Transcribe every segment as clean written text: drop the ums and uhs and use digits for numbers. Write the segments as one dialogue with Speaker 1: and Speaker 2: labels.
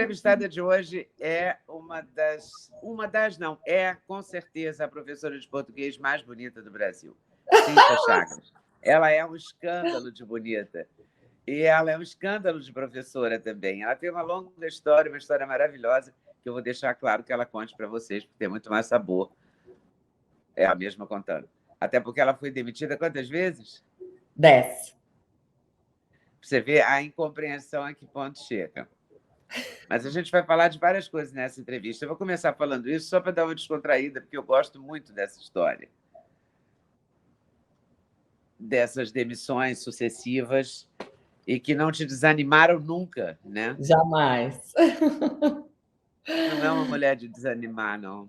Speaker 1: entrevistada de hoje é não, é com certeza a professora de português mais bonita do Brasil, Cíntia Chagas. Ela é um escândalo de bonita. E ela é um escândalo de professora também. Ela tem uma longa história, uma história maravilhosa, que eu vou deixar claro que ela conte para vocês, porque tem muito mais sabor. É a mesma contando. Até porque ela foi demitida quantas vezes?
Speaker 2: 10.
Speaker 1: Você vê a incompreensão a que ponto chega. Mas a gente vai falar de várias coisas nessa entrevista. Eu vou começar falando isso só para dar uma descontraída, porque eu gosto muito dessa história. Dessas demissões sucessivas e que não te desanimaram nunca, né?
Speaker 2: Jamais.
Speaker 1: Não é uma mulher de desanimar, não.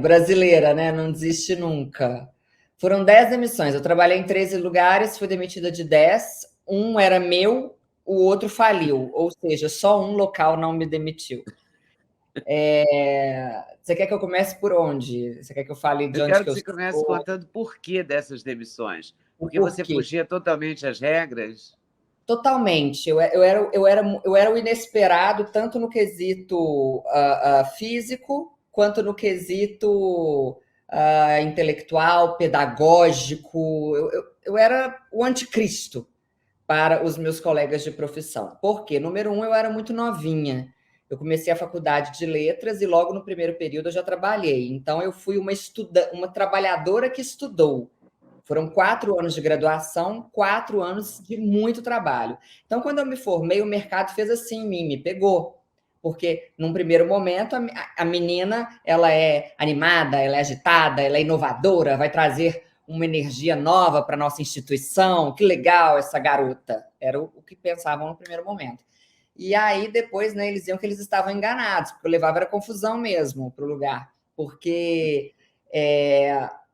Speaker 2: Brasileira, né? Não desiste nunca. Foram 10 demissões. Eu trabalhei em 13 lugares, fui demitida de 10. Um era meu, o outro faliu. Ou seja, só um local não me demitiu. Você quer que eu comece por onde? Você quer que eu fale de
Speaker 1: Eu
Speaker 2: onde
Speaker 1: quero
Speaker 2: que
Speaker 1: que
Speaker 2: eu
Speaker 1: você comece
Speaker 2: sou?
Speaker 1: contando o porquê dessas demissões.
Speaker 2: O
Speaker 1: Porque você
Speaker 2: porquê?
Speaker 1: fugia totalmente às regras.
Speaker 2: Totalmente. Eu era o inesperado, tanto no quesito físico, quanto no quesito intelectual, pedagógico. Eu era o anticristo para os meus colegas de profissão. Por quê? Número um, eu era muito novinha. Eu comecei a faculdade de letras e logo no primeiro período eu já trabalhei. Então, eu fui uma trabalhadora que estudou. Foram 4 anos de graduação, 4 anos de muito trabalho. Então, quando eu me formei, o mercado fez assim em mim, me pegou. Porque, num primeiro momento, a menina ela é animada, ela é agitada, ela é inovadora, vai trazer uma energia nova para a nossa instituição. Que legal essa garota. Era o que pensavam no primeiro momento. E aí, depois, né, eles diziam que eles estavam enganados, porque eu levava era confusão mesmo para o lugar. Porque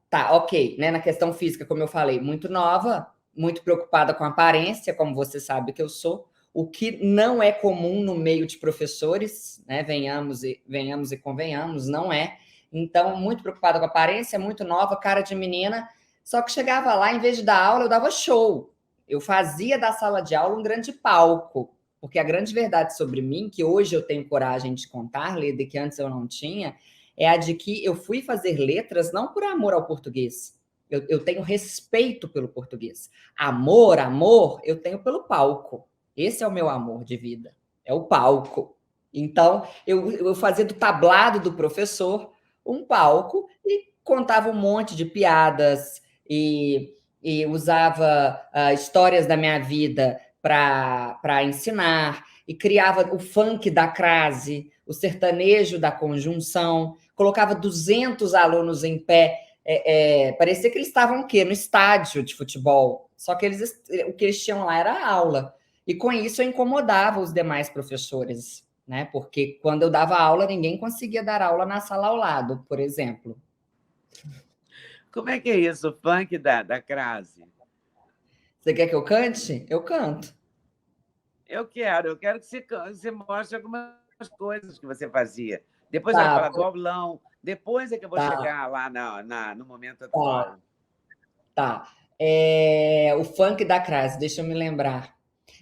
Speaker 2: tá, ok, né? Na questão física, como eu falei, muito nova, muito preocupada com a aparência, como você sabe que eu sou, o que não é comum no meio de professores, né? Venhamos e convenhamos, não é. Então, muito preocupada com a aparência, muito nova, cara de menina. Só que chegava lá, em vez de dar aula, eu dava show. Eu fazia da sala de aula um grande palco. Porque a grande verdade sobre mim, que hoje eu tenho coragem de contar, Leda, que antes eu não tinha, é a de que eu fui fazer letras não por amor ao português. Eu tenho respeito pelo português. Amor, eu tenho pelo palco. Esse é o meu amor de vida. É o palco. Então, eu fazia do tablado do professor um palco e contava um monte de piadas e usava histórias da minha vida para ensinar e criava o funk da crase, o sertanejo da conjunção, colocava 200 alunos em pé, parecia que eles estavam o quê? No estádio de futebol, só que o que eles tinham lá era aula, e com isso eu incomodava os demais professores, né? Porque quando eu dava aula, ninguém conseguia dar aula na sala ao lado, por exemplo.
Speaker 1: Como é que é isso, o funk da crase?
Speaker 2: Você quer que eu cante? Eu canto.
Speaker 1: Eu quero que você mostre algumas coisas que você fazia. Depois vai
Speaker 2: Tá,
Speaker 1: falar do aulão, depois é que eu vou
Speaker 2: tá,
Speaker 1: chegar lá no momento
Speaker 2: tá,
Speaker 1: atual.
Speaker 2: tá. O funk da crase, deixa eu me lembrar.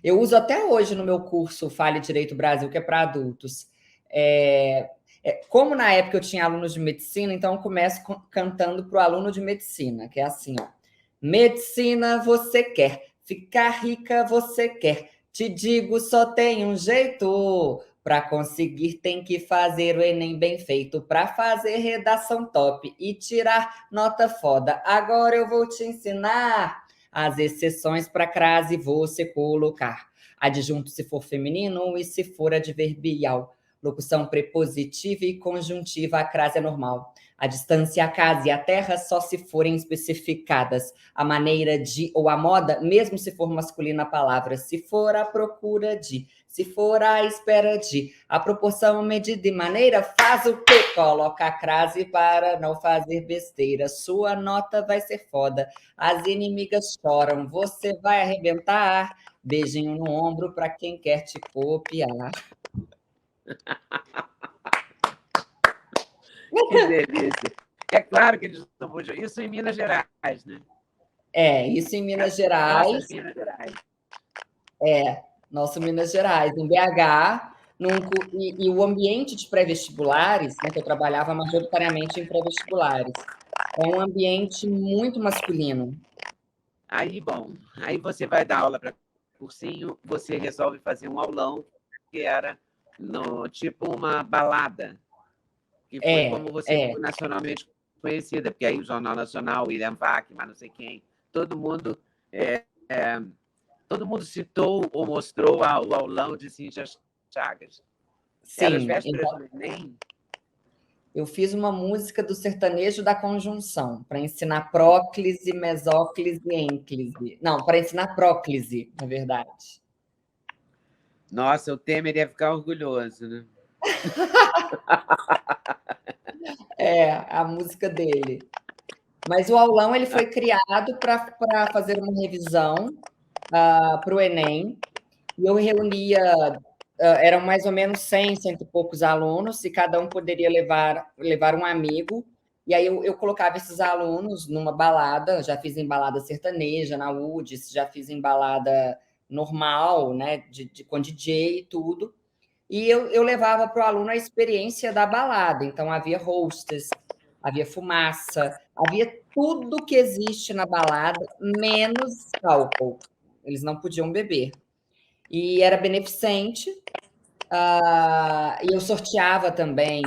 Speaker 2: Eu uso até hoje no meu curso Fale Direito Brasil, que é para adultos. Como na época eu tinha alunos de medicina, então eu começo cantando para o aluno de medicina, que é assim, ó. Medicina você quer, ficar rica você quer. Te digo, só tem um jeito. Para conseguir, tem que fazer o Enem bem feito. Para fazer redação top e tirar nota foda. Agora eu vou te ensinar as exceções para crase você colocar. Adjunto se for feminino e se for adverbial. Locução prepositiva e conjuntiva, a crase é normal. A distância, a casa e a terra só se forem especificadas. A maneira de ou a moda, mesmo se for masculina a palavra. Se for à procura de, se for à espera de. A proporção, medida e maneira, faz o quê? Coloca a crase para não fazer besteira. Sua nota vai ser foda. As inimigas choram, você vai arrebentar. Beijinho no ombro para quem quer te copiar.
Speaker 1: Que delícia! É claro que eles não podiam. Isso em Minas Gerais, né?
Speaker 2: Isso em Minas Gerais.
Speaker 1: Nossa, Minas Gerais.
Speaker 2: Nosso Minas Gerais. Em BH, E o ambiente de pré-vestibulares, né, que eu trabalhava majoritariamente em pré-vestibulares, é um ambiente muito masculino.
Speaker 1: Aí, bom, aí você vai dar aula para cursinho, você resolve fazer um aulão que era no tipo uma balada, que foi como você ficou nacionalmente conhecida, porque aí o Jornal Nacional, William Vac, mas não sei quem, todo mundo é, é, todo mundo citou ou mostrou o aulão de Cíntia Chagas. Era as
Speaker 2: Sim,
Speaker 1: vésperas do Enem.
Speaker 2: eu fiz uma música do sertanejo da conjunção, para ensinar próclise, mesóclise e ênclise. Não, para ensinar próclise, na verdade.
Speaker 1: Nossa, o Temer ia ficar orgulhoso, né?
Speaker 2: É, a música dele. Mas o aulão ele foi criado para fazer uma revisão para o Enem, e eu reunia, eram mais ou menos 100, cento e poucos alunos, e cada um poderia levar um amigo, e aí eu colocava esses alunos numa balada, já fiz em balada sertaneja, na UDS, já fiz em balada normal, né, com DJ e tudo, e eu levava para o aluno a experiência da balada, então havia hostess, havia fumaça, havia tudo que existe na balada, menos álcool. Eles não podiam beber. E era beneficente, e eu sorteava também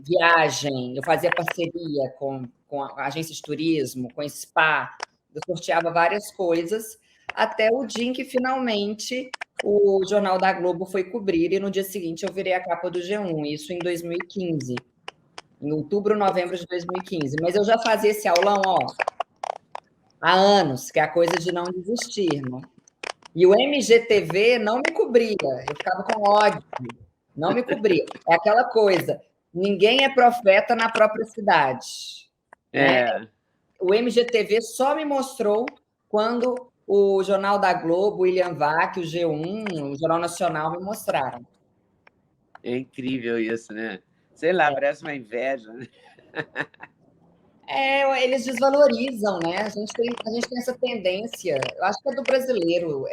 Speaker 2: viagem, eu fazia parceria com a agência de turismo, com spa, eu sorteava várias coisas, até o dia em que finalmente o Jornal da Globo foi cobrir, e no dia seguinte eu virei a capa do G1, isso em 2015, em outubro, novembro de 2015. Mas eu já fazia esse aulão, há anos, que é a coisa de não desistir, né? E o MGTV não me cobria, eu ficava com ódio, não me cobria. É aquela coisa, ninguém é profeta na própria cidade, né? O MGTV só me mostrou quando o Jornal da Globo, o William Vac, o G1, o Jornal Nacional me mostraram.
Speaker 1: É incrível isso, né? Sei lá, parece uma inveja, né?
Speaker 2: Eles desvalorizam, né? A gente tem essa tendência, eu acho que é do brasileiro.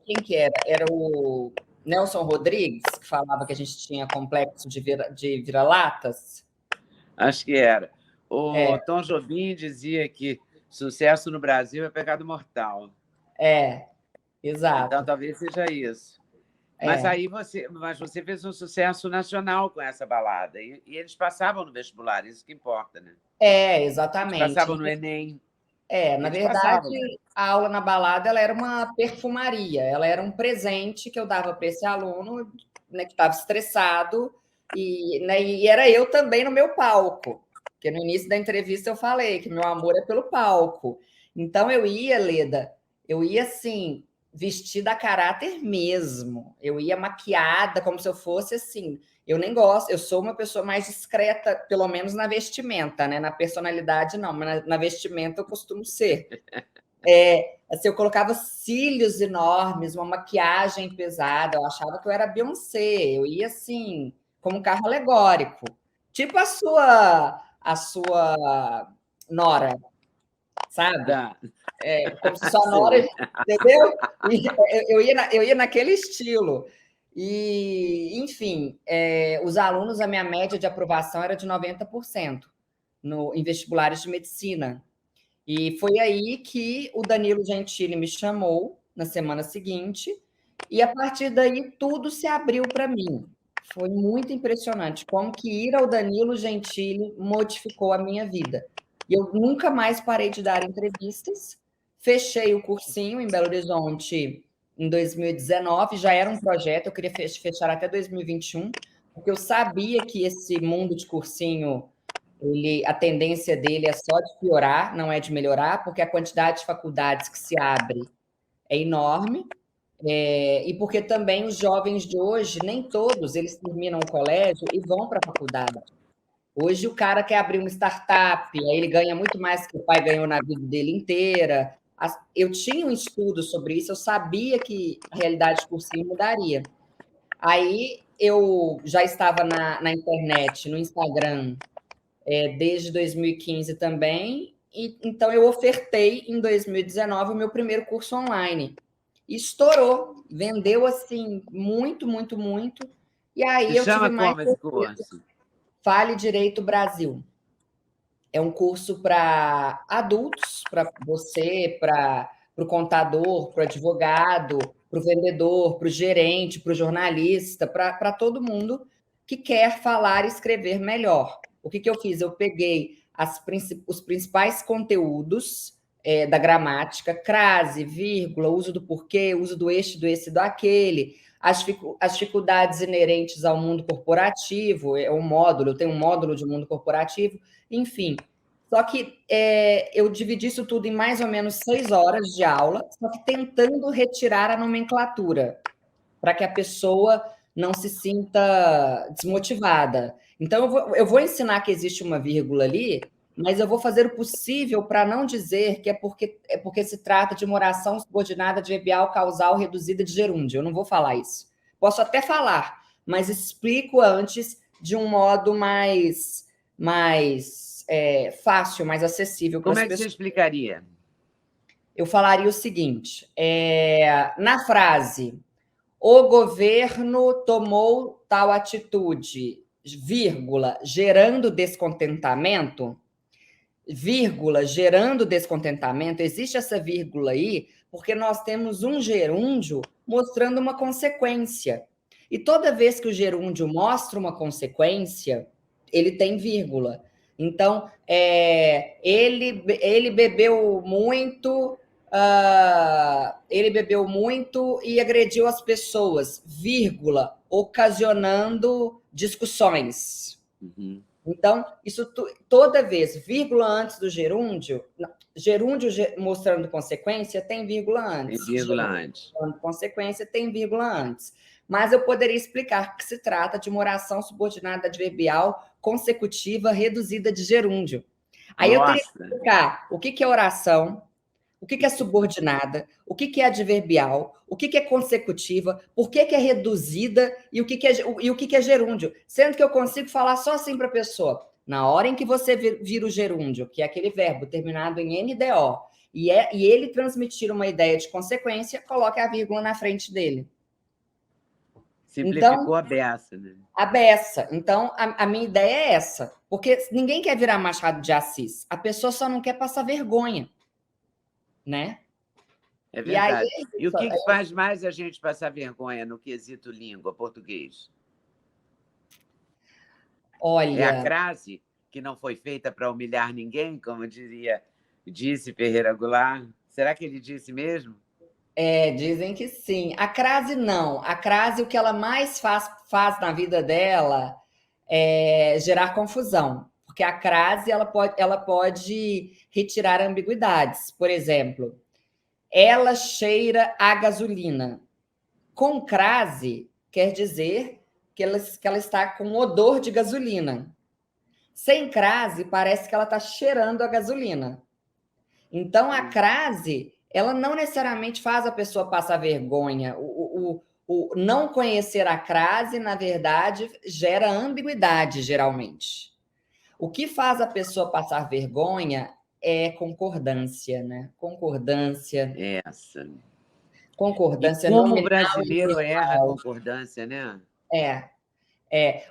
Speaker 2: Quem que era? Era o Nelson Rodrigues, que falava que a gente tinha complexo de vira-latas?
Speaker 1: Acho que era. O
Speaker 2: É,
Speaker 1: Tom Jobim dizia que sucesso no Brasil é pecado mortal. Então,
Speaker 2: exato.
Speaker 1: talvez seja isso. Mas
Speaker 2: É,
Speaker 1: aí você fez um sucesso nacional com essa balada. E eles passavam no vestibular, isso que importa, né? Eles
Speaker 2: exatamente.
Speaker 1: passavam no Enem.
Speaker 2: Na
Speaker 1: Eles passavam.
Speaker 2: verdade, a aula na balada ela era uma perfumaria, ela era um presente que eu dava para esse aluno, né, que estava estressado, né, e era eu também no meu palco, porque no início da entrevista eu falei que meu amor é pelo palco. Então eu ia, Leda, eu ia assim, vestida a caráter mesmo, eu ia maquiada como se eu fosse assim. Eu nem gosto, eu sou uma pessoa mais discreta, pelo menos na vestimenta, né? Na personalidade, não, mas na vestimenta eu costumo ser. Assim, eu colocava cílios enormes, uma maquiagem pesada, eu achava que eu era Beyoncé, eu ia assim, como um carro alegórico. Tipo a sua Nora, sabe?
Speaker 1: Tá.
Speaker 2: Como se sua nora,
Speaker 1: Sei.
Speaker 2: entendeu? E eu ia naquele estilo. E, enfim, os alunos, a minha média de aprovação era de 90% em vestibulares de medicina. E foi aí que o Danilo Gentili me chamou na semana seguinte, e a partir daí tudo se abriu para mim. Foi muito impressionante como que ir ao Danilo Gentili modificou a minha vida. E eu nunca mais parei de dar entrevistas. Fechei o cursinho em Belo Horizonte em 2019, já era um projeto, eu queria fechar até 2021, porque eu sabia que esse mundo de cursinho, a tendência dele é só de piorar, não é de melhorar, porque a quantidade de faculdades que se abre é enorme, e porque também os jovens de hoje, nem todos, eles terminam o colégio e vão para a faculdade. Hoje o cara quer abrir uma startup, aí ele ganha muito mais que o pai ganhou na vida dele inteira. Eu tinha um estudo sobre isso, eu sabia que a realidade de cursinho mudaria. Aí eu já estava na internet, no Instagram, desde 2015 também, e então eu ofertei em 2019 o meu primeiro curso online, e estourou, vendeu assim muito, muito, muito. E aí
Speaker 1: Se
Speaker 2: eu tive
Speaker 1: chama
Speaker 2: mais
Speaker 1: como esse curso?
Speaker 2: Fale Direito Brasil. É um curso para adultos, para você, para o contador, para o advogado, para o vendedor, para o gerente, para o jornalista, para todo mundo que quer falar e escrever melhor. O que eu fiz? Eu peguei os principais conteúdos da gramática, crase, vírgula, uso do porquê, uso do este, do esse, do aquele, as dificuldades inerentes ao mundo corporativo, é um módulo, eu tenho um módulo de mundo corporativo, enfim. Só que eu dividi isso tudo em mais ou menos 6 horas de aula, só que tentando retirar a nomenclatura, para que a pessoa não se sinta desmotivada. Então, eu vou ensinar que existe uma vírgula ali, mas eu vou fazer o possível para não dizer que é porque se trata de uma oração subordinada adverbial causal reduzida de gerúndio. Eu não vou falar isso. Posso até falar, mas explico antes de um modo mais fácil, mais acessível para
Speaker 1: Como
Speaker 2: as
Speaker 1: é que você
Speaker 2: pessoas.
Speaker 1: explicaria?
Speaker 2: Eu falaria o seguinte: na frase, o governo tomou tal atitude, vírgula, gerando descontentamento, vírgula, gerando descontentamento, existe essa vírgula aí, porque nós temos um gerúndio mostrando uma consequência. E toda vez que o gerúndio mostra uma consequência, ele tem vírgula. Então, ele bebeu muito, ele bebeu muito e agrediu as pessoas, vírgula, ocasionando discussões.
Speaker 1: Uhum.
Speaker 2: Então, isso toda vez, vírgula antes do gerúndio, gerúndio mostrando consequência, tem vírgula antes.
Speaker 1: Tem vírgula antes.
Speaker 2: Mostrando consequência, tem vírgula antes. Mas eu poderia explicar que se trata de uma oração subordinada adverbial consecutiva reduzida de gerúndio. Aí eu teria que explicar o que é oração, o que é subordinada, o que é adverbial, o que é consecutiva, por que é reduzida e o que é gerúndio. Sendo que eu consigo falar só assim para a pessoa. Na hora em que você vira o gerúndio, que é aquele verbo terminado em NDO, e ele transmitir uma ideia de consequência, coloque a vírgula na frente dele.
Speaker 1: Simplificou então, a beça, né?
Speaker 2: A beça. Então, a minha ideia é essa. Porque ninguém quer virar Machado de Assis. A pessoa só não quer passar vergonha. Né?
Speaker 1: É verdade. E o que faz mais a gente passar vergonha no quesito língua, português?
Speaker 2: Olha...
Speaker 1: É a crase que não foi feita para humilhar ninguém, como disse Ferreira Goulart. Será que ele disse mesmo?
Speaker 2: Dizem que sim. A crase não. A crase, o que ela mais faz na vida dela é gerar confusão. Porque a crase ela pode retirar ambiguidades. Por exemplo, ela cheira a gasolina. Com crase, quer dizer que ela está com odor de gasolina. Sem crase, parece que ela está cheirando a gasolina. Então, a crase, ela não necessariamente faz a pessoa passar vergonha. O não conhecer a crase, na verdade, gera ambiguidade, geralmente. O que faz a pessoa passar vergonha é concordância, né? Concordância.
Speaker 1: Essa.
Speaker 2: Concordância
Speaker 1: e como
Speaker 2: nominal,
Speaker 1: o brasileiro erra a concordância, né?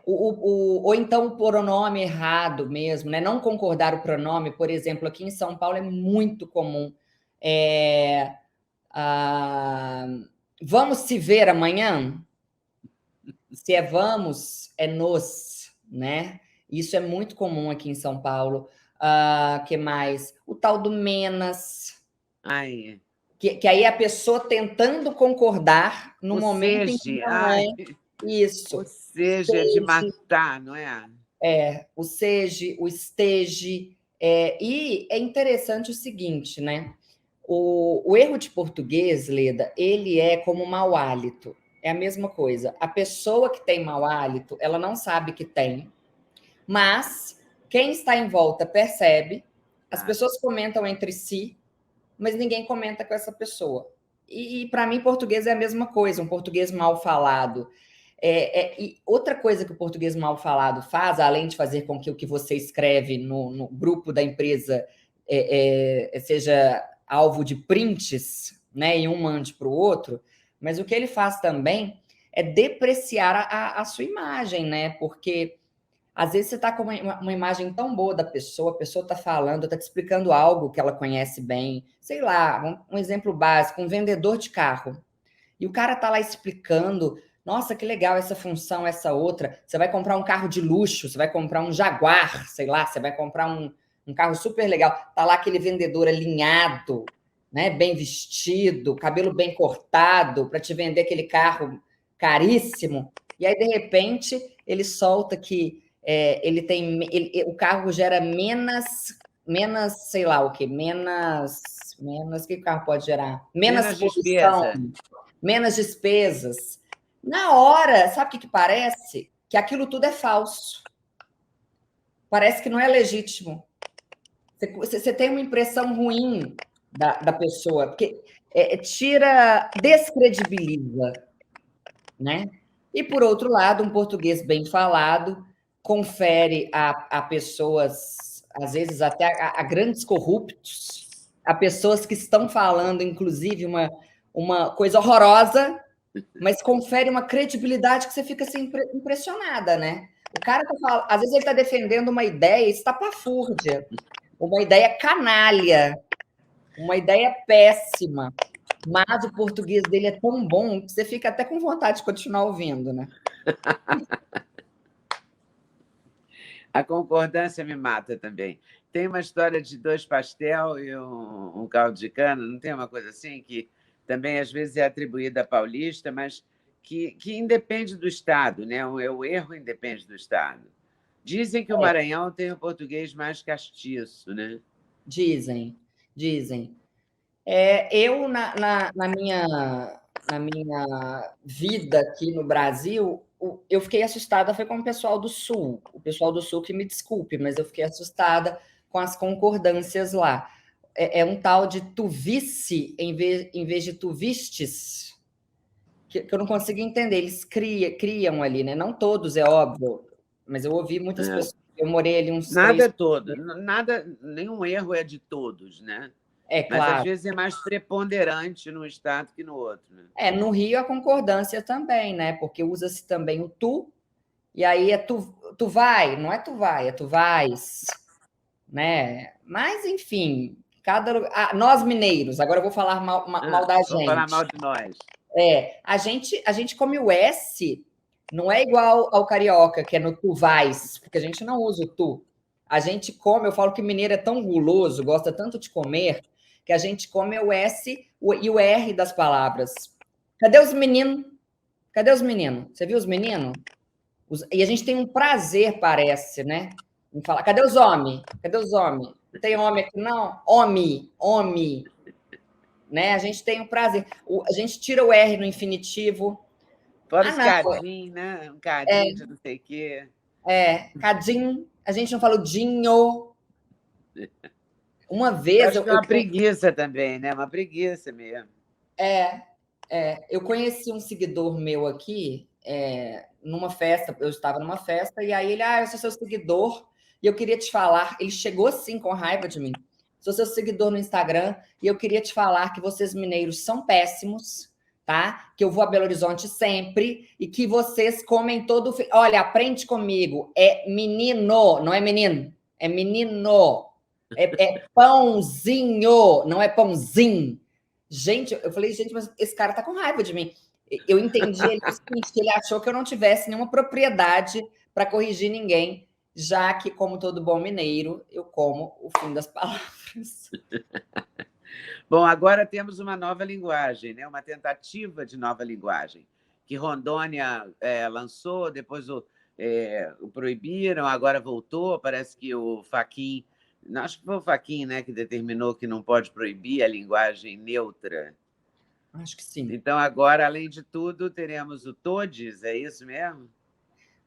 Speaker 2: Ou então o pronome errado mesmo, né? Não concordar o pronome, por exemplo, aqui em São Paulo é muito comum. Vamos se ver amanhã? Se é vamos, é nos, né? Isso é muito comum aqui em São Paulo. Que mais? O tal do menas.
Speaker 1: Ai.
Speaker 2: Que aí é a pessoa tentando concordar no momento em que não é. Isso.
Speaker 1: Ou seja, de matar, não é?
Speaker 2: O seja, o esteja. E é interessante o seguinte, né? O erro de português, Leda, ele é como mau hálito. É a mesma coisa. A pessoa que tem mau hálito, ela não sabe que tem, mas quem está em volta percebe, as pessoas comentam entre si, mas ninguém comenta com essa pessoa. E para mim, português é a mesma coisa, um português mal falado. E outra coisa que o português mal falado faz, além de fazer com que o que você escreve no grupo da empresa seja alvo de prints, né, e um mande para o outro, mas o que ele faz também é depreciar a sua imagem, né? Porque às vezes você está com uma imagem tão boa da pessoa, a pessoa está falando, está te explicando algo que ela conhece bem, sei lá, um exemplo básico, um vendedor de carro. E o cara está lá explicando, nossa, que legal essa função, essa outra. Você vai comprar um carro de luxo, você vai comprar um Jaguar, sei lá, você vai comprar um carro super legal. Tá lá aquele vendedor alinhado, né, bem vestido, cabelo bem cortado, para te vender aquele carro caríssimo. E aí, de repente, ele solta que o carro gera menos, sei lá o que, menos, o que o carro pode gerar? Menos
Speaker 1: Menos
Speaker 2: poluição,
Speaker 1: despesa.
Speaker 2: menos despesas. Na hora, sabe o que parece? Que aquilo tudo é falso. Parece que não é legítimo. Você tem uma impressão ruim da pessoa, porque descredibiliza, né? E, por outro lado, um português bem falado confere a pessoas, às vezes até a grandes corruptos, a pessoas que estão falando, inclusive, uma coisa horrorosa, mas confere uma credibilidade que você fica assim, impressionada, né? O cara tá falando, às vezes ele está defendendo uma ideia estapafúrdia, uma ideia canalha, uma ideia péssima, mas o português dele é tão bom que você fica até com vontade de continuar ouvindo, né?
Speaker 1: A concordância me mata também. Tem uma história de 2 pastel e um caldo de cana, não tem uma coisa assim que também às vezes é atribuída a paulista, mas que independe do Estado, né? O erro independe do Estado. Dizem que o Maranhão tem o português mais castiço, né?
Speaker 2: Dizem, dizem. Eu, na minha vida aqui no Brasil, eu fiquei assustada foi com o pessoal do Sul. O pessoal do Sul que me desculpe, mas eu fiquei assustada com as concordâncias lá. É um tal de tuvice em vez de tuvistes, que eu não consigo entender. Eles criam ali, né? Não todos, é óbvio, mas eu ouvi muitas
Speaker 1: É.
Speaker 2: pessoas. Eu morei ali uns
Speaker 1: Nada
Speaker 2: 3.
Speaker 1: é todo, nada, nenhum erro é de todos, né?
Speaker 2: É
Speaker 1: Mas às
Speaker 2: claro.
Speaker 1: vezes é mais preponderante num estado que no outro, né?
Speaker 2: No Rio a concordância também, né? Porque usa-se também o tu, e aí é tu vai, não é tu vai, é tu vais, né? Mas, enfim, nós mineiros, agora eu vou falar mal da
Speaker 1: Vamos falar
Speaker 2: gente.
Speaker 1: mal de nós.
Speaker 2: A gente come o S, não é igual ao carioca, que é no tu vais, porque a gente não usa o tu. A gente come, eu falo que mineiro é tão guloso, gosta tanto de comer, que a gente come o S e o R das palavras. Cadê os meninos? Cadê os meninos? Você viu os meninos? E a gente tem um prazer, parece, né? Em falar, cadê os homens? Cadê os homens? Não tem homem aqui, não? Homem, né? A gente tem um prazer. A gente tira o R no infinitivo.
Speaker 1: Fora
Speaker 2: Ah,
Speaker 1: os
Speaker 2: não,
Speaker 1: cadinhos, né? Um cadinho de não sei o quê.
Speaker 2: cadim. A gente não fala o dinho. Uma
Speaker 1: Eu
Speaker 2: vez
Speaker 1: acho que é uma preguiça também, né? Uma preguiça mesmo.
Speaker 2: eu conheci um seguidor meu aqui, numa festa, eu estava numa festa, e aí ele, eu sou seu seguidor, e eu queria te falar, ele chegou assim com raiva de mim, sou seu seguidor no Instagram, e eu queria te falar que vocês mineiros são péssimos, tá? Que eu vou a Belo Horizonte sempre, e que vocês comem todo... Olha, aprende comigo, é menino, não é menino, é menino, é pãozinho, não é pãozinho. Gente, eu falei, gente, mas esse cara tá com raiva de mim. Eu entendi ele o seguinte, que ele achou que eu não tivesse nenhuma propriedade para corrigir ninguém, já que, como todo bom mineiro, eu como o fim das palavras.
Speaker 1: Bom, agora temos uma nova linguagem, né? Uma tentativa de nova linguagem, que Rondônia lançou, depois o proibiram, agora voltou. Parece que o Fachin, acho que foi o Fachin, né, que determinou que não pode proibir a linguagem neutra.
Speaker 2: Acho que sim.
Speaker 1: Então, agora, além de tudo, teremos o todes, é isso mesmo?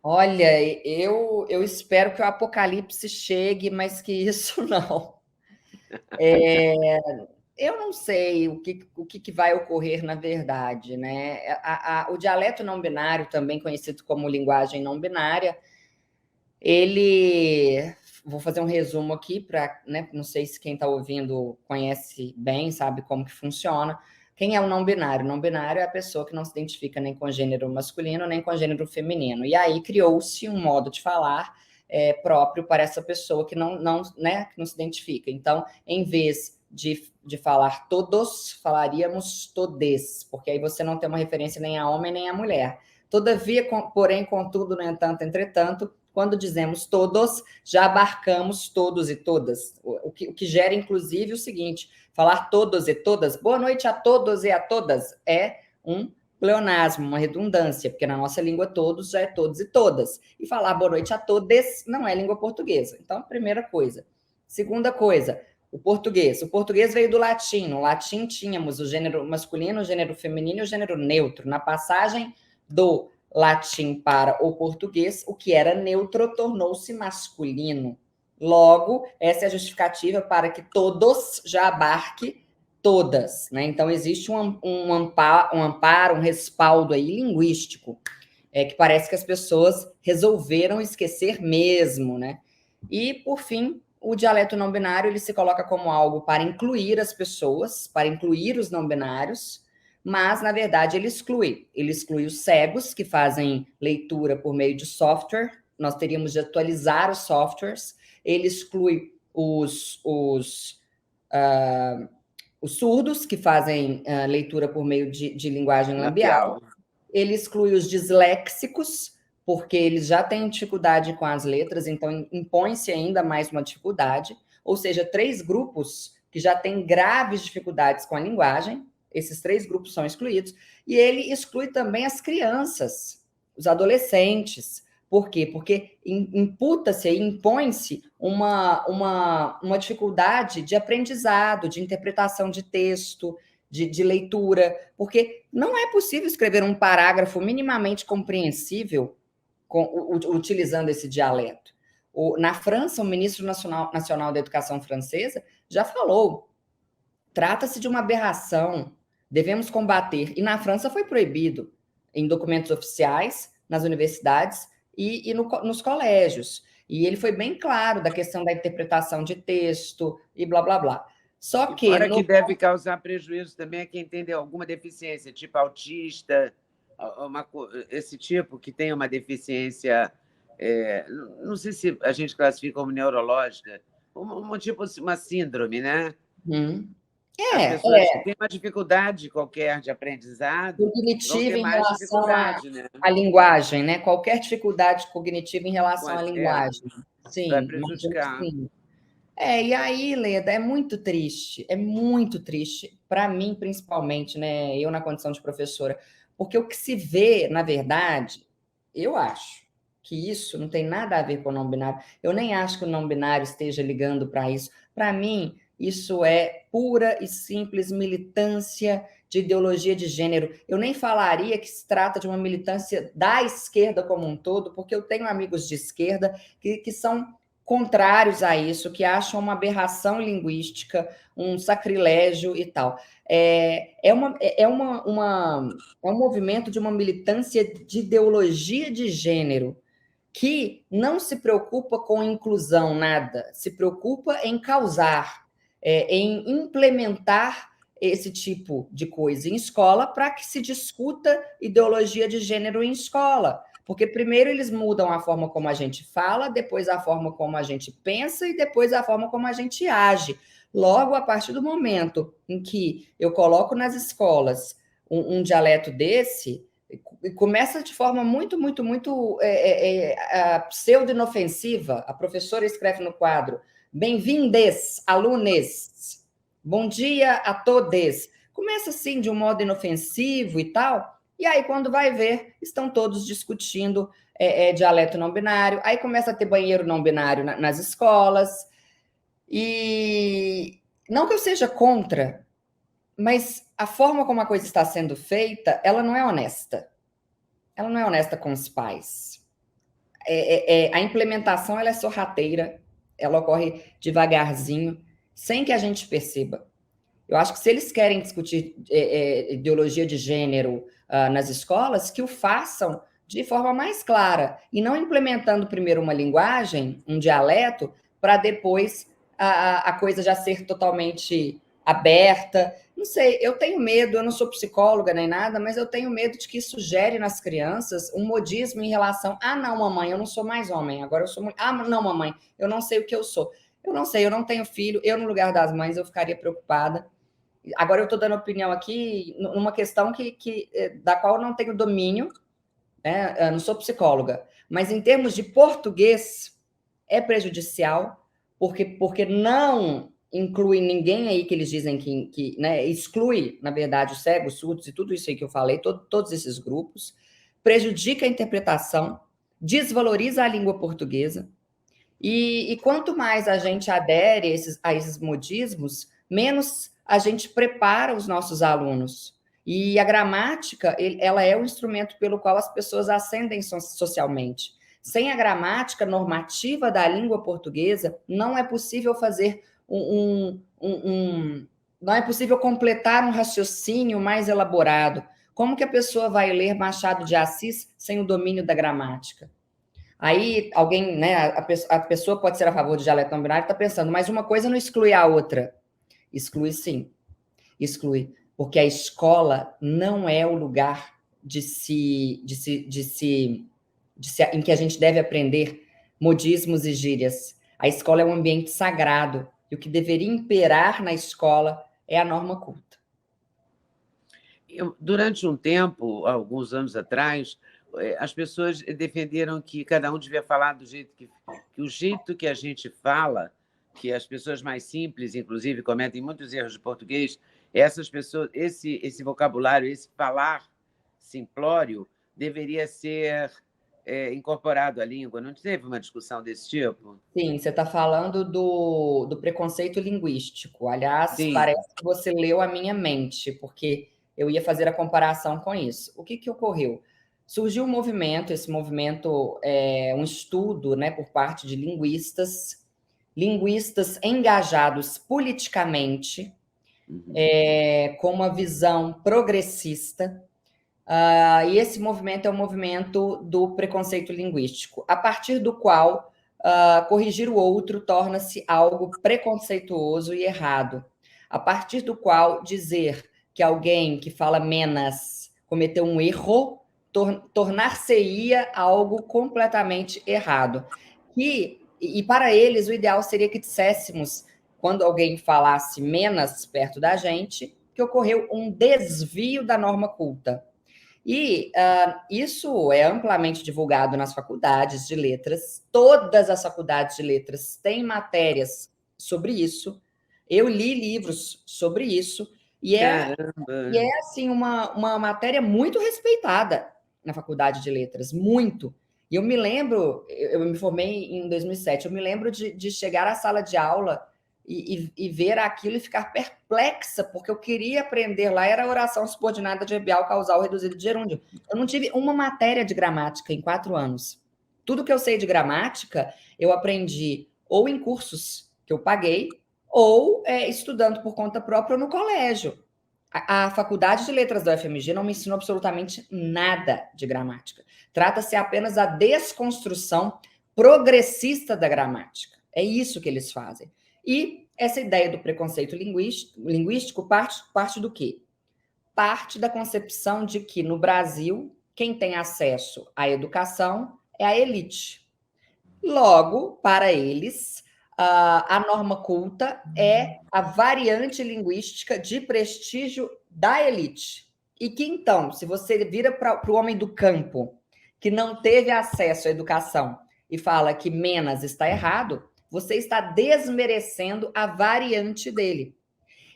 Speaker 2: Olha, eu espero que o apocalipse chegue, mas que isso não. Eu não sei o que vai ocorrer na verdade, né? O dialeto não binário, também conhecido como linguagem não binária, vou fazer um resumo aqui para, né, não sei se quem está ouvindo conhece bem, sabe como que funciona, Quem é o não binário? O não binário é a pessoa que não se identifica nem com gênero masculino, nem com gênero feminino. E aí criou-se um modo de falar próprio para essa pessoa que né, que não se identifica. Então, em vez de falar todos, falaríamos todes, porque aí você não tem uma referência nem a homem nem a mulher. Todavia, porém, contudo, no entanto, entretanto, quando dizemos todos, já abarcamos todos e todas, o que gera, inclusive, o seguinte: falar todos e todas, boa noite a todos e a todas, é um pleonasmo, uma redundância, porque na nossa língua todos já é todos e todas. E falar boa noite a todes não é língua portuguesa. Então, primeira coisa. Segunda coisa, o português. O português veio do latim. No latim tínhamos o gênero masculino, o gênero feminino e o gênero neutro. Na passagem do latim para o português, o que era neutro tornou-se masculino. Logo, essa é a justificativa para que todos já abarque todas, né? Então, existe um amparo, um respaldo aí linguístico, que parece que as pessoas resolveram esquecer mesmo, né? E, por fim, o dialeto não binário ele se coloca como algo para incluir as pessoas, para incluir os não binários, mas, na verdade, ele exclui os cegos, que fazem leitura por meio de software, nós teríamos de atualizar os softwares, ele exclui os surdos, que fazem leitura por meio de linguagem labial, ele exclui os disléxicos, porque eles já têm dificuldade com as letras, então impõe-se ainda mais uma dificuldade, ou seja, 3 grupos que já têm graves dificuldades com a linguagem, esses 3 grupos são excluídos, e ele exclui também as crianças, os adolescentes. Por quê? Porque imputa-se, impõe-se uma dificuldade de aprendizado, de interpretação de texto, de leitura, porque não é possível escrever um parágrafo minimamente compreensível utilizando esse dialeto. Na França, o ministro nacional da Educação francesa já falou, trata-se de uma aberração, devemos combater. E na França foi proibido, em documentos oficiais, nas universidades e nos colégios. E ele foi bem claro da questão da interpretação de texto e blá, blá, blá. Só que...
Speaker 1: Fora que deve causar prejuízo também a quem tem alguma deficiência, tipo autista, esse tipo que tem uma deficiência, não sei se a gente classifica como neurológica, tipo uma síndrome, né? As pessoas que têm uma dificuldade qualquer de aprendizado
Speaker 2: cognitiva em relação à linguagem, né? Qualquer dificuldade cognitiva em relação à linguagem. Sim,
Speaker 1: vai prejudicar.
Speaker 2: Sim. E aí, Leda, é muito triste para mim, principalmente, né? Eu na condição de professora, porque o que se vê, na verdade, eu acho que isso não tem nada a ver com o não binário. Eu nem acho que o não binário esteja ligando para isso. Para mim, isso é pura e simples militância de ideologia de gênero. Eu nem falaria que se trata de uma militância da esquerda como um todo, porque eu tenho amigos de esquerda que são contrários a isso, que acham uma aberração linguística, um sacrilégio e tal. É um movimento de uma militância de ideologia de gênero que não se preocupa com inclusão, nada, se preocupa em causar, em implementar esse tipo de coisa em escola para que se discuta ideologia de gênero em escola. Porque primeiro eles mudam a forma como a gente fala, depois a forma como a gente pensa e depois a forma como a gente age. Logo, a partir do momento em que eu coloco nas escolas um dialeto desse, começa de forma muito pseudo-inofensiva. A professora escreve no quadro: bem-vindes, alunos. Bom dia a todos. Começa assim, de um modo inofensivo e tal. E aí, quando vai ver, estão todos discutindo dialeto não binário. Aí começa a ter banheiro não binário nas escolas. E não que eu seja contra, mas a forma como a coisa está sendo feita, ela não é honesta. Ela não é honesta com os pais. A implementação ela é sorrateira, ela ocorre devagarzinho, sem que a gente perceba. Eu acho que se eles querem discutir ideologia de gênero nas escolas, que o façam de forma mais clara, e não implementando primeiro uma linguagem, um dialeto, para depois a coisa já ser totalmente aberta. Não sei, eu tenho medo, eu não sou psicóloga nem nada, mas eu tenho medo de que isso gere nas crianças um modismo em relação, ah, não, mamãe, eu não sou mais homem, agora eu sou mulher. Ah, não, mamãe, eu não sei o que eu sou. Eu não sei, eu não tenho filho, eu no lugar das mães eu ficaria preocupada. Agora eu estou dando opinião aqui numa questão da qual eu não tenho domínio, né? Eu não sou psicóloga, mas em termos de português é prejudicial, porque não inclui ninguém aí que eles dizem que né, exclui, na verdade, os cegos, surdos e tudo isso aí que eu falei, todos esses grupos, prejudica a interpretação, desvaloriza a língua portuguesa, e quanto mais a gente adere a esses modismos, menos a gente prepara os nossos alunos. E a gramática, ela é o instrumento pelo qual as pessoas ascendem socialmente. Sem a gramática normativa da língua portuguesa, não é possível fazer não é possível completar um raciocínio mais elaborado. Como que a pessoa vai ler Machado de Assis sem o domínio da gramática? Aí alguém, né, a pessoa pode ser a favor de dialeto não binário, está pensando, mas uma coisa não exclui a outra. Exclui sim, exclui, porque a escola não é o lugar em que a gente deve aprender modismos e gírias. A escola é um ambiente sagrado, e o que deveria imperar na escola é a norma culta.
Speaker 1: Durante um tempo, alguns anos atrás, as pessoas defenderam que cada um devia falar do jeito que o jeito que a gente fala, que as pessoas mais simples, inclusive, cometem muitos erros de português, essas pessoas, esse vocabulário, esse falar simplório, deveria ser incorporado à língua. Não teve uma discussão desse tipo?
Speaker 2: Sim, você está falando do preconceito linguístico. Aliás,
Speaker 1: Sim.
Speaker 2: parece que você leu a minha mente, porque eu ia fazer a comparação com isso. O que ocorreu? Surgiu um movimento, esse movimento é um estudo, né, por parte de linguistas engajados politicamente, com uma visão progressista, e esse movimento é o movimento do preconceito linguístico, a partir do qual corrigir o outro torna-se algo preconceituoso e errado, a partir do qual dizer que alguém que fala menos cometeu um erro, tornar-se-ia algo completamente errado. E para eles, o ideal seria que disséssemos, quando alguém falasse menos perto da gente, que ocorreu um desvio da norma culta. E isso é amplamente divulgado nas faculdades de letras. Todas as faculdades de letras têm matérias sobre isso. Eu li livros sobre isso. E é assim, uma matéria muito respeitada na faculdade de letras, muito. E eu me lembro, eu me formei em 2007, eu me lembro de chegar à sala de aula e ver aquilo e ficar perplexa, porque eu queria aprender lá, era a oração subordinada adverbial causal reduzido de gerúndio. Eu não tive uma matéria de gramática em 4 anos. Tudo que eu sei de gramática, eu aprendi ou em cursos que eu paguei, ou estudando por conta própria ou no colégio. A Faculdade de Letras da UFMG não me ensinou absolutamente nada de gramática. Trata-se apenas da desconstrução progressista da gramática. É isso que eles fazem. E essa ideia do preconceito linguístico parte do quê? Parte da concepção de que, no Brasil, quem tem acesso à educação é a elite. Logo, para eles, a norma culta é a variante linguística de prestígio da elite. E que, então, se você vira para o homem do campo, que não teve acesso à educação, e fala que menos está errado, você está desmerecendo a variante dele.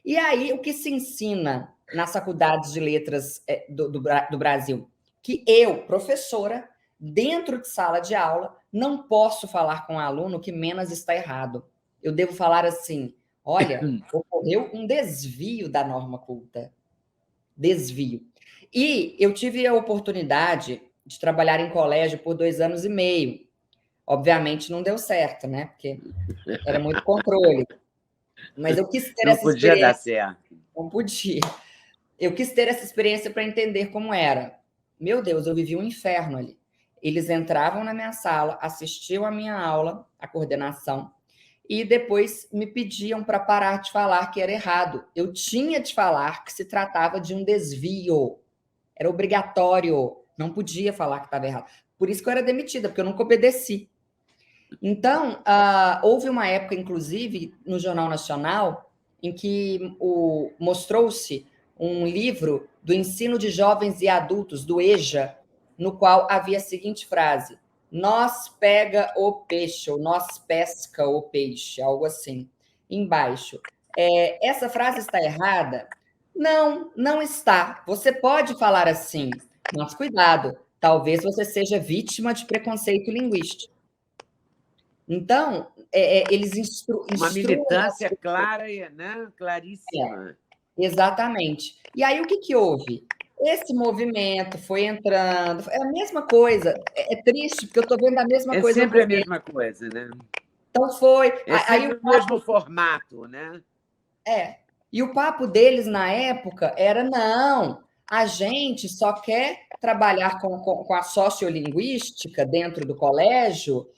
Speaker 2: E aí, o que se ensina nas faculdades de letras do Brasil? Que eu, professora, dentro de sala de aula, não posso falar com o aluno que menos está errado. Eu devo falar assim, olha, ocorreu um desvio da norma culta. Desvio. E eu tive a oportunidade de trabalhar em colégio por 2 anos e meio. Obviamente não deu certo, né? Porque era muito controle. Mas eu quis ter essa experiência.
Speaker 1: Não podia dar certo.
Speaker 2: Não podia. Eu quis ter essa experiência para entender como era. Meu Deus, eu vivi um inferno ali. Eles entravam na minha sala, assistiam a minha aula, a coordenação, e depois me pediam para parar de falar que era errado. Eu tinha de falar que se tratava de um desvio, era obrigatório, não podia falar que estava errado. Por isso que eu era demitida, porque eu nunca obedeci. Então, houve uma época, inclusive, no Jornal Nacional, em que mostrou-se um livro do ensino de jovens e adultos, do EJA, no qual havia a seguinte frase: nós pega o peixe, ou nós pesca o peixe, algo assim. Embaixo. Essa frase está errada? Não, não está. Você pode falar assim, mas cuidado, talvez você seja vítima de preconceito linguístico. Então, eles
Speaker 1: Uma
Speaker 2: instruem
Speaker 1: militância clara, né? Claríssima.
Speaker 2: Exatamente. E aí, o que houve? Esse movimento foi entrando, é a mesma coisa. É triste, porque eu estou vendo a mesma
Speaker 1: É
Speaker 2: coisa
Speaker 1: sempre a
Speaker 2: ocorrendo.
Speaker 1: mesma coisa, né?
Speaker 2: Então, foi.
Speaker 1: É
Speaker 2: Aí
Speaker 1: sempre o mesmo formato, né?
Speaker 2: E o papo deles na época era: não, a gente só quer trabalhar com a sociolinguística dentro do colégio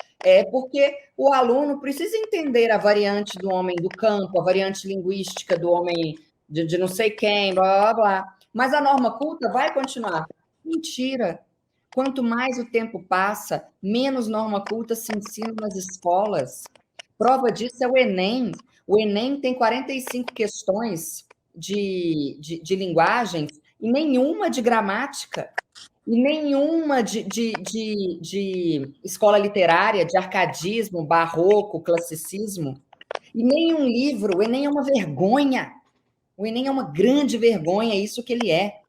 Speaker 2: porque o aluno precisa entender a variante do homem do campo, a variante linguística do homem de não sei quem, blá, blá, blá. Mas a norma culta vai continuar. Mentira. Quanto mais o tempo passa, menos norma culta se ensina nas escolas. Prova disso é o Enem. O Enem tem 45 questões de linguagens e nenhuma de gramática, e nenhuma de escola literária, de arcadismo, barroco, classicismo, e nenhum livro. O Enem é uma vergonha. O Enem é uma grande vergonha, é isso que ele é.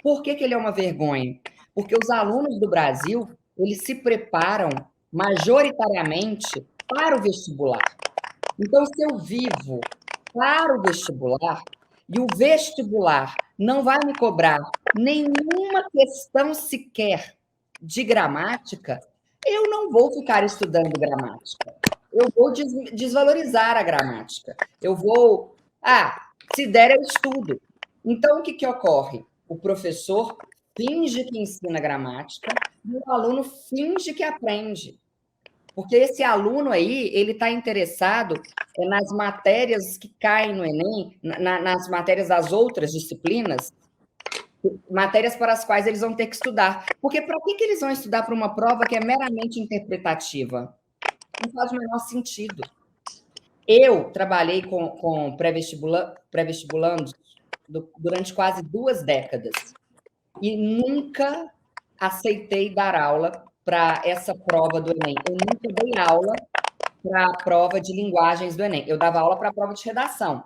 Speaker 2: Por que ele é uma vergonha? Porque os alunos do Brasil, eles se preparam majoritariamente para o vestibular. Então, se eu vivo para o vestibular e o vestibular não vai me cobrar nenhuma questão sequer de gramática, eu não vou ficar estudando gramática. Eu vou desvalorizar a gramática. Eu vou. Se der, eu estudo. Então, o que ocorre? O professor finge que ensina gramática e o aluno finge que aprende. Porque esse aluno aí, ele está interessado nas matérias que caem no Enem, nas matérias das outras disciplinas, matérias para as quais eles vão ter que estudar. Porque para que eles vão estudar para uma prova que é meramente interpretativa? Não faz o menor sentido. Eu trabalhei com pré-vestibulandos durante quase 2 décadas e nunca aceitei dar aula para essa prova do Enem. Eu nunca dei aula para a prova de linguagens do Enem. Eu dava aula para a prova de redação.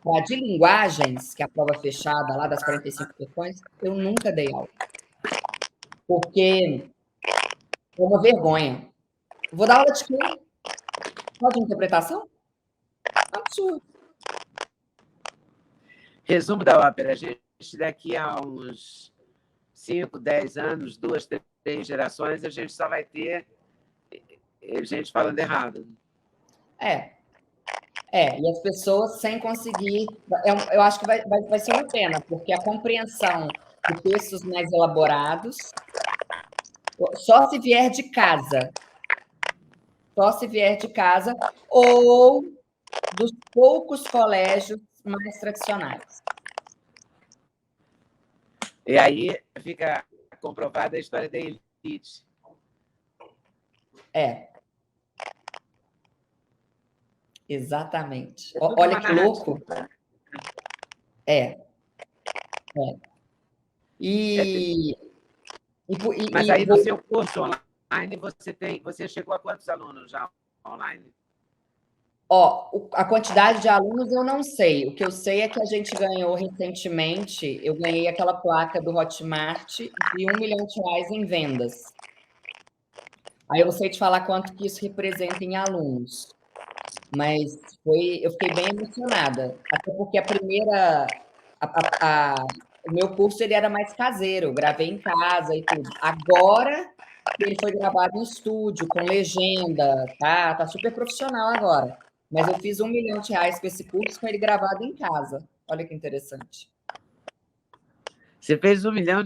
Speaker 2: Para de linguagens, que é a prova fechada lá das 45 questões, eu nunca dei aula. Porque é uma vergonha. Vou dar aula de quê? Só de interpretação? Absurdo.
Speaker 1: Resumo da ópera, gente, daqui a uns 5, 10 anos, 2, 3 gerações, a gente só vai ter gente falando errado.
Speaker 2: E as pessoas sem conseguir. Eu acho que vai ser uma pena, porque a compreensão de textos mais elaborados só se vier de casa. Só se vier de casa ou dos poucos colégios mais tradicionais.
Speaker 1: E aí fica comprovada a história da elite.
Speaker 2: Exatamente. Olha que louco.
Speaker 1: Mas aí no seu curso online você chegou a quantos alunos já online?
Speaker 2: A quantidade de alunos eu não sei. O que eu sei é que a gente ganhou recentemente, eu ganhei aquela placa do Hotmart de R$1 milhão em vendas. Aí eu não sei te falar quanto que isso representa em alunos, mas eu fiquei bem emocionada, até porque o meu curso ele era mais caseiro, eu gravei em casa e tudo. Agora ele foi gravado em estúdio, com legenda, tá super profissional agora. Mas eu fiz R$1 milhão com esse curso, com ele gravado em casa. Olha que interessante.
Speaker 1: Você fez R$1 milhão?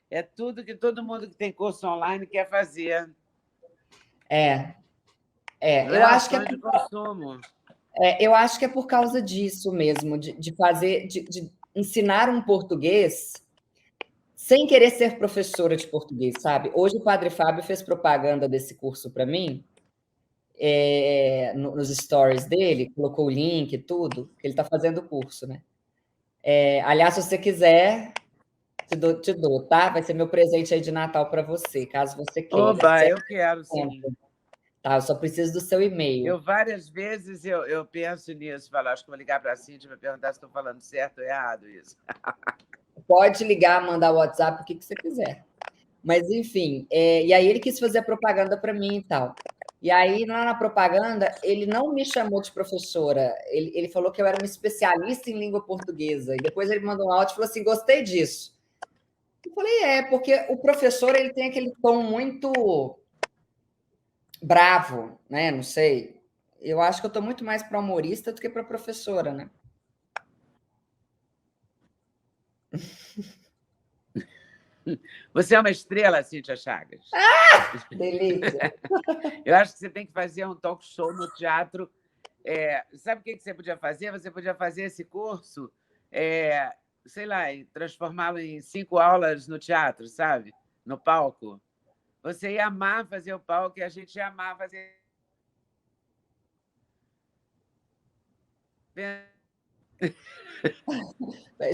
Speaker 1: É tudo que todo mundo que tem curso online quer fazer. Não
Speaker 2: eu
Speaker 1: é
Speaker 2: acho que
Speaker 1: ações de consumo.
Speaker 2: eu acho que é por causa disso mesmo, de fazer, de ensinar um português sem querer ser professora de português, sabe? Hoje o Padre Fábio fez propaganda desse curso para mim, nos stories dele, colocou o link e tudo, que ele está fazendo o curso, né? Aliás, se você quiser, te dou, tá? Vai ser meu presente aí de Natal para você, caso você queira.
Speaker 1: Oba, eu quero sim.
Speaker 2: Tá, eu só preciso do seu e-mail.
Speaker 1: Eu várias vezes eu penso nisso, falo, acho que vou ligar para a Cíntia para perguntar se estou falando certo ou errado isso.
Speaker 2: Pode ligar, mandar o WhatsApp, o que você quiser. Mas, enfim, e aí ele quis fazer propaganda para mim e tal. E aí, lá na propaganda, ele não me chamou de professora, ele falou que eu era uma especialista em língua portuguesa. E depois ele mandou um áudio e falou assim: gostei disso. Eu falei, porque o professor ele tem aquele tom muito bravo, né? Não sei. Eu acho que eu estou muito mais para humorista do que para professora, né?
Speaker 1: Você é uma estrela, Cíntia Chagas.
Speaker 2: Delícia.
Speaker 1: Eu acho que você tem que fazer um talk show no teatro. Sabe o que você podia fazer? Você podia fazer esse curso, sei lá, e transformá-lo em 5 aulas no teatro, sabe? No palco. Você ia amar fazer o palco e a gente ia amar fazer.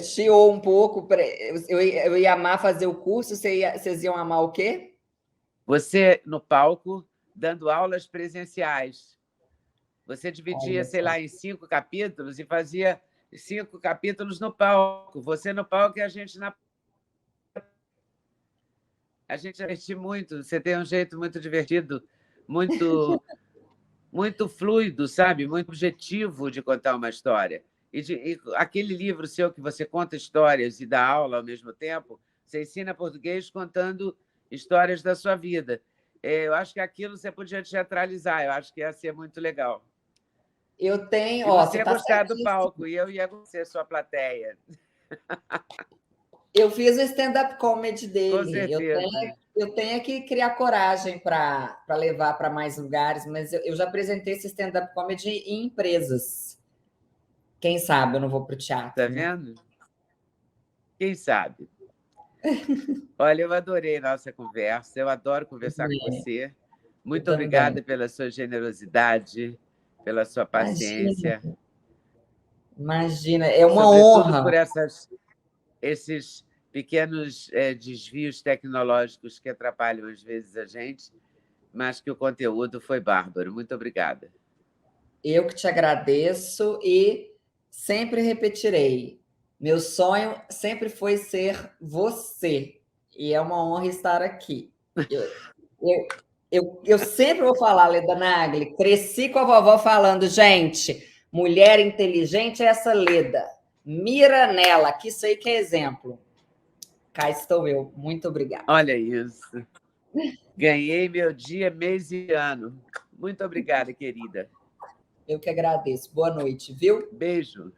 Speaker 2: Chiou um pouco. Eu ia amar fazer o curso, vocês iam amar o quê?
Speaker 1: Você, no palco, dando aulas presenciais. Você dividia, sei lá, em 5 capítulos e fazia 5 capítulos no palco. Você no palco e a gente na. A gente divertiu muito. Você tem um jeito muito divertido, muito, muito fluido, sabe? Muito objetivo de contar uma história. E aquele livro seu que você conta histórias e dá aula ao mesmo tempo, você ensina português contando histórias da sua vida. Eu acho que aquilo você podia teatralizar, eu acho que ia ser muito legal.
Speaker 2: Eu tenho,
Speaker 1: E você ia
Speaker 2: tá
Speaker 1: gostar do
Speaker 2: certíssimo.
Speaker 1: palco, e eu ia ser sua plateia.
Speaker 2: Eu fiz o stand-up comedy
Speaker 1: Com
Speaker 2: dele.
Speaker 1: certeza.
Speaker 2: Eu tenho que criar coragem para levar para mais lugares, mas eu já apresentei esse stand-up comedy em empresas. Quem sabe eu não vou para o teatro,
Speaker 1: Tá
Speaker 2: né?
Speaker 1: vendo? Quem sabe? Olha, eu adorei nossa conversa, eu adoro conversar com você. Muito obrigada pela sua generosidade, pela sua paciência.
Speaker 2: Imagina, é uma
Speaker 1: Sobretudo
Speaker 2: honra.
Speaker 1: por esses pequenos desvios tecnológicos que atrapalham às vezes a gente, mas que o conteúdo foi bárbaro. Muito obrigada.
Speaker 2: Eu que te agradeço e sempre repetirei. Meu sonho sempre foi ser você. E é uma honra estar aqui. Eu sempre vou falar, Leda Nagli, cresci com a vovó falando, gente, mulher inteligente é essa Leda. Mira nela, que isso aí que é exemplo. Cá estou eu. Muito obrigada.
Speaker 1: Olha isso. Ganhei meu dia, mês e ano. Muito obrigada, querida.
Speaker 2: Eu que agradeço. Boa noite, viu?
Speaker 1: Beijo.